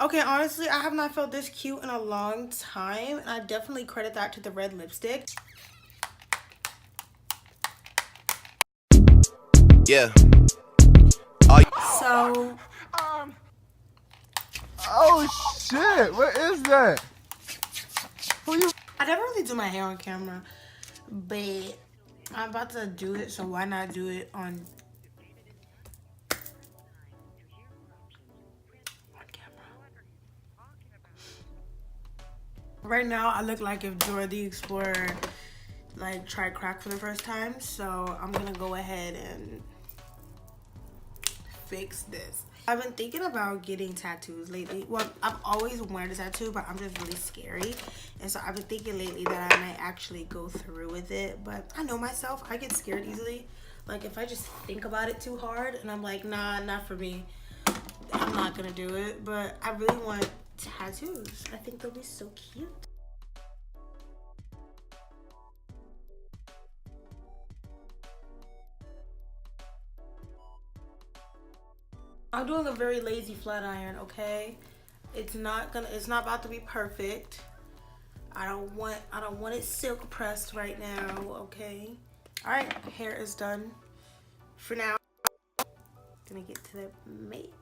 Okay, honestly, I have not felt this cute in a long time, and I definitely credit that to the red lipstick. Yeah. So, Oh shit! What is that? Who you? I never really do my hair on camera, but I'm about to do it, so why not do it on camera? Right now, I look like if Dora the Explorer like tried crack for the first time, so I'm gonna go ahead and fix this. I've been thinking about getting tattoos lately. Well, I've always wanted a tattoo, but I'm just really scary. And so I've been thinking lately that I might actually go through with it. But I know myself, I get scared easily. Like if I just think about it too hard and I'm like, nah, not for me, I'm not gonna do it. But I really want tattoos. I think they'll be so cute. I'm doing a very lazy flat iron, okay? It's not about to be perfect. I don't want it silk pressed right now, okay? All right, hair is done for now. Gonna get to the make.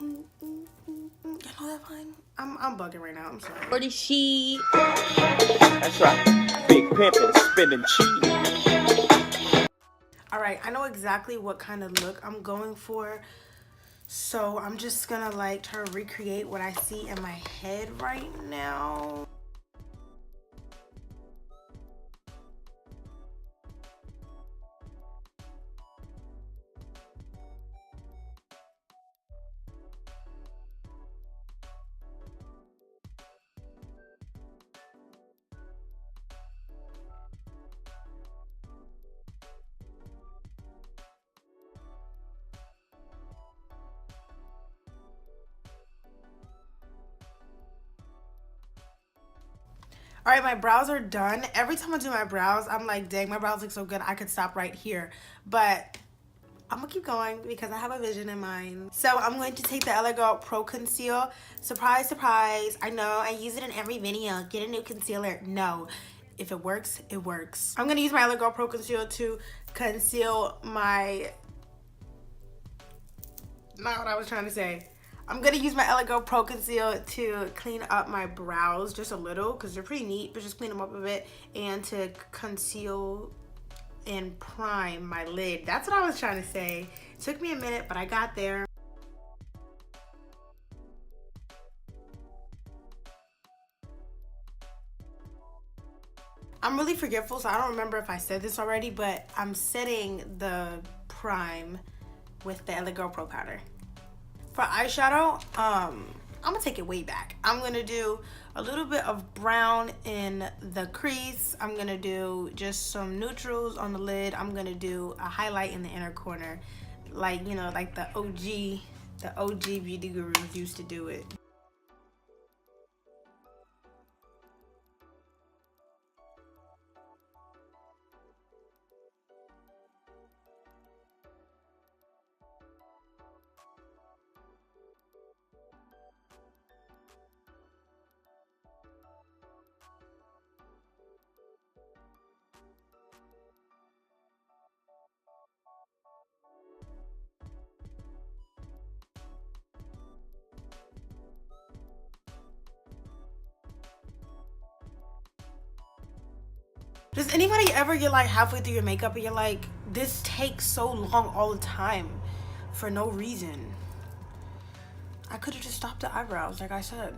You know that fine? I'm bugging right now. I'm sorry. For the sheet. That's right. Big pimpin', spinning cheese. All right, I know exactly what kind of look I'm going for. So I'm just gonna like try to recreate what I see in my head right now. All right, my brows are done. Every time I do my brows, I'm like, dang, my brows look so good. I could stop right here. But I'm gonna keep going because I have a vision in mind. So I'm going to take the LA Girl Pro Conceal. Surprise, surprise. I know I use it in every video. Get a new concealer. No, if it works, it works. I'm gonna use my LA Girl Pro Conceal to conceal my, not what I was trying to say. I'm gonna use my LA Girl Pro Conceal to clean up my brows just a little because they're pretty neat, but just clean them up a bit, and to conceal and prime my lid. That's what I was trying to say. It took me a minute, but I got there. I'm really forgetful, so I don't remember if I said this already, but I'm setting the prime with the LA Girl Pro powder. For eyeshadow, I'm gonna take it way back. I'm gonna do a little bit of brown in the crease. I'm gonna do just some neutrals on the lid. I'm gonna do a highlight in the inner corner, like, you know, like the OG beauty gurus used to do it. Does anybody ever get like halfway through your makeup and you're like, this takes so long all the time for no reason? I could have just stopped the eyebrows like I said.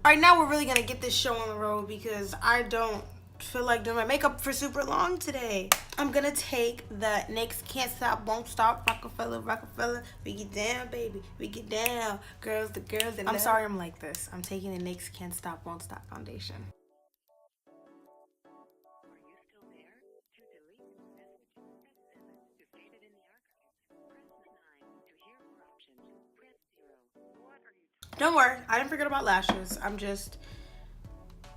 All right, now we're really gonna get this show on the road because I don't feel like doing my makeup for super long today. I'm gonna take the NYX Can't Stop, Won't Stop, Rockefeller, Rockefeller. We get down, baby, we get down. Girls, the girls. I'm sorry I'm like this. I'm taking the NYX Can't Stop, Won't Stop foundation. Don't worry, I didn't forget about lashes. I'm just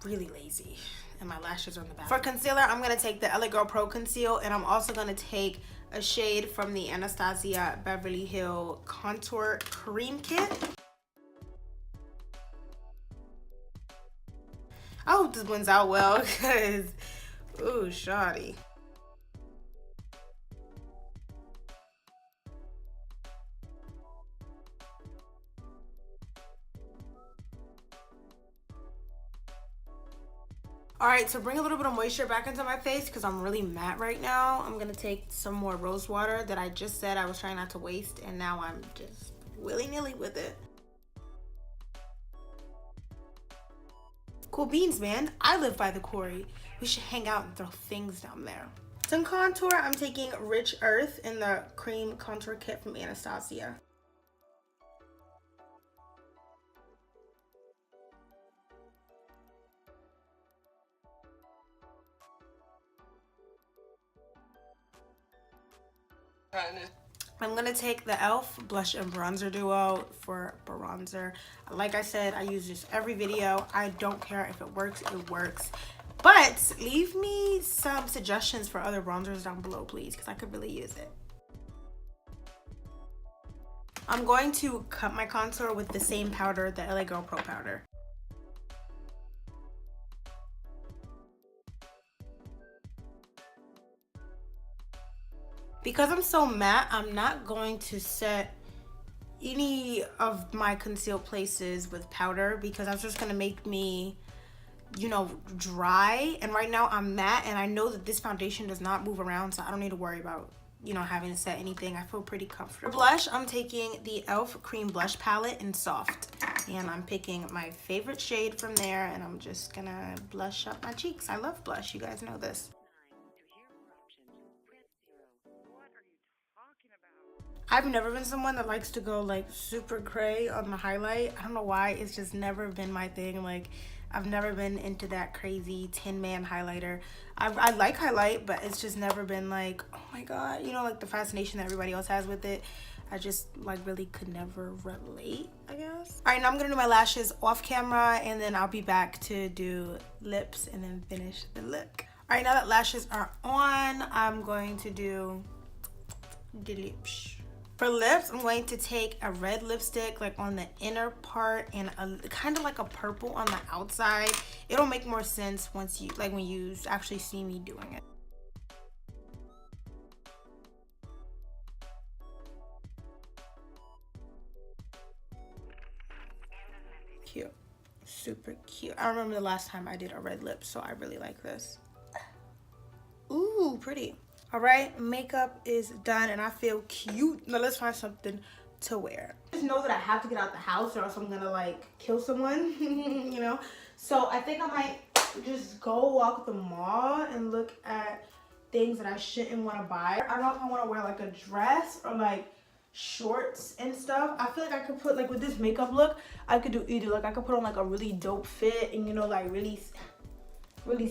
really lazy and my lashes are on the back. For concealer, I'm gonna take the LA Girl Pro Conceal, and I'm also gonna take a shade from the Anastasia Beverly Hill Contour Cream Kit. I hope this blends out well because, ooh, shoddy. Alright, to bring a little bit of moisture back into my face because I'm really matte right now, I'm going to take some more rose water that I just said I was trying not to waste, and now I'm just willy-nilly with it. Cool beans, man. I live by the quarry. We should hang out and throw things down there. To contour, I'm taking Rich Earth in the Cream Contour Kit from Anastasia. I'm gonna take the e.l.f. blush and bronzer duo for bronzer. Like I said, I use this every video. I don't care if it works, it works. But leave me some suggestions for other bronzers down below, please, because I could really use it. I'm going to cut my contour with the same powder, the LA Girl Pro powder. Because I'm so matte, I'm not going to set any of my concealed places with powder because that's just gonna make me, you know, dry. And right now I'm matte and I know that this foundation does not move around, so I don't need to worry about, you know, having to set anything. I feel pretty comfortable. For blush, I'm taking the e.l.f. Cream Blush Palette in Soft. And I'm picking my favorite shade from there and I'm just gonna blush up my cheeks. I love blush, you guys know this. I've never been someone that likes to go like super cray on the highlight. I don't know why, it's just never been my thing. Like, I've never been into that crazy 10-man highlighter. I like highlight, but it's just never been like, oh my god, you know, like the fascination that everybody else has with it. I just like really could never relate, I guess. All right, now I'm gonna do my lashes off camera and then I'll be back to do lips and then finish the look. All right, now that lashes are on, I'm going to do the lips. For lips, I'm going to take a red lipstick like on the inner part and a kind of like a purple on the outside. It'll make more sense once you, like when you actually see me doing it. Cute, super cute. I remember the last time I did a red lip, so I really like this. Ooh, pretty. All right, makeup is done and I feel cute. Now let's find something to wear. Just know that I have to get out the house or else I'm gonna like kill someone, you know? So I think I might just go walk the mall and look at things that I shouldn't wanna buy. I don't know if I wanna wear like a dress or like shorts and stuff. I feel like I could put, like with this makeup look, I could do either. Like I could put on like a really dope fit and, you know, like really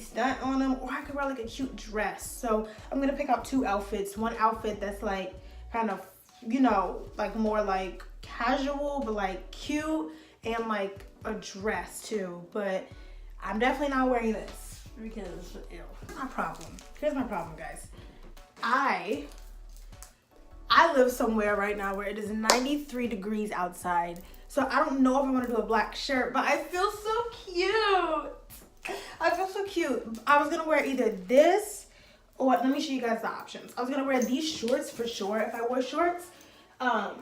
stunt on them, or I could wear like a cute dress. So I'm gonna pick out two outfits. One outfit that's like kind of, you know, like more like casual but like cute, and like a dress too. But I'm definitely not wearing this because ew. My problem. Here's my problem, guys. I live somewhere right now where it is 93 degrees outside, so I don't know if I want to do a black shirt, but I feel so cute. I feel so cute. I was gonna wear either this or, let me show you guys the options. I was gonna wear these shorts for sure if I wore shorts. I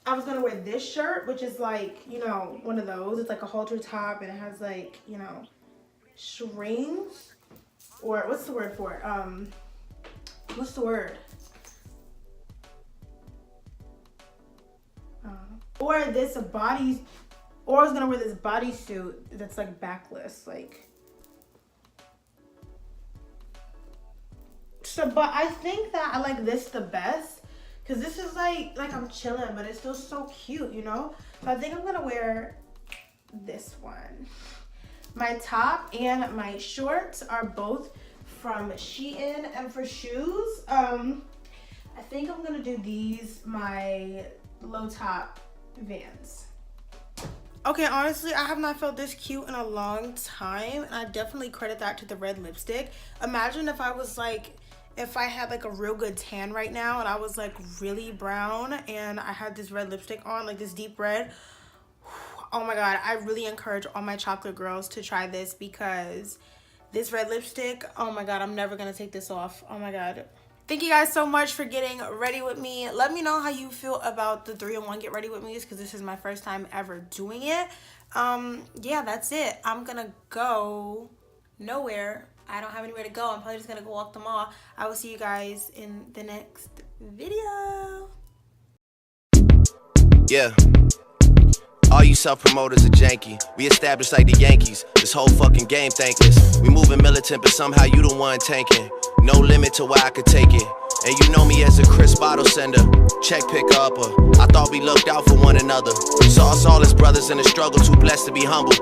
was gonna wear this shirt, which is like, you know, one of those. It's like a halter top and it has like, you know, strings, or what's the word for it? What's the word? Or this body, or I was gonna wear this bodysuit that's like backless, like. So, but I think that I like this the best because this is like I'm chilling, but it's still so cute, you know? So I think I'm gonna wear this one. My top and my shorts are both from Shein, and for shoes, I think I'm gonna do these, my low top Vans. Okay, honestly, I have not felt this cute in a long time, and I definitely credit that to the red lipstick. Imagine if I was like if I had like a real good tan right now and I was like really brown and I had this red lipstick on, like this deep red. Oh my god, I really encourage all my chocolate girls to try this because this red lipstick, oh my god, I'm never gonna take this off. Oh my god. Thank you guys so much for getting ready with me. Let me know how you feel about the 3-in-1 get ready with me because this is my first time ever doing it. Yeah, that's it. I'm gonna go nowhere. I don't have anywhere to go. I'm probably just gonna go walk the mall. I will see you guys in the next video. Yeah. All you self-promoters are janky. We established like the Yankees. This whole fucking game thankless. We moving militant, but somehow you the one tanking. No limit to where I could take it. And you know me as a crisp bottle sender, check picker upper. I thought we looked out for one another. Saw us all as brothers in a struggle, too blessed to be humble.